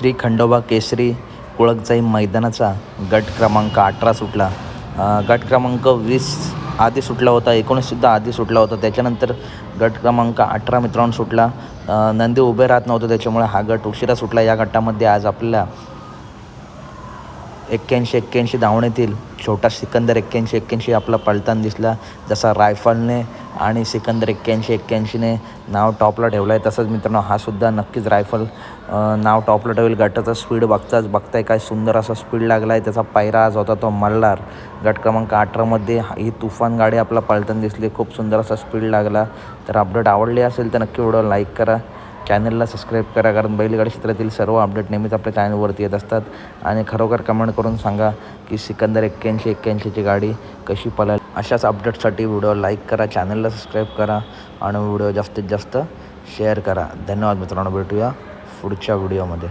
श्री खंडोबा केसरी कुळकजाई मैदानाचा गट क्रमांक 18 सुटला. गट क्रमांक 20 आधी सुटला होता, 19सुद्धा आधी सुटला होता. त्याच्यानंतर गट क्रमांक 18 मित्रांनो सुटला. नंदी उभे राहत नव्हतं, त्याच्यामुळे हा गट उशिरा सुटला. या गटामध्ये आज आपल्याला 81-81 धावण्यातील छोटा सिकंदर 81-81 आपला पळताना दिसला. जसा रायफलने आणि सिकंदर 81-81ने नाव टॉपला ठेवलं आहे, तसंच मित्रांनो हा सुद्धा नक्कीच रायफल नाव टॉपला ठेवेल. गटाचा स्पीड बघताय काय सुंदर असा स्पीड लागला आहे. त्याचा पायरा आज होता तो मल्हार. गट क्रमांक 18मध्ये ही तुफान गाडी आपला पळताना दिसली. खूप सुंदर असा स्पीड लागला. तर अपडेट आवडली असेल तर नक्की व्हिडिओ लाईक करा, चॅनलला सबस्क्राईब करा, कारण बैलगाडी क्षेत्रातील सर्व अपडेट नेहमीच आपल्या चॅनलवरती येत असतात. आणि खरोखर कमेंट करून सांगा की सिकंदर 81-81ची गाडी कशी पळाली. अशाच अपडेटसाठी व्हिडिओ लाईक करा, चॅनलला सबस्क्राईब करा आणि व्हिडिओ जास्तीत जास्त शेअर करा. धन्यवाद मित्रांनो, भेटूया पुढच्या व्हिडिओमध्ये.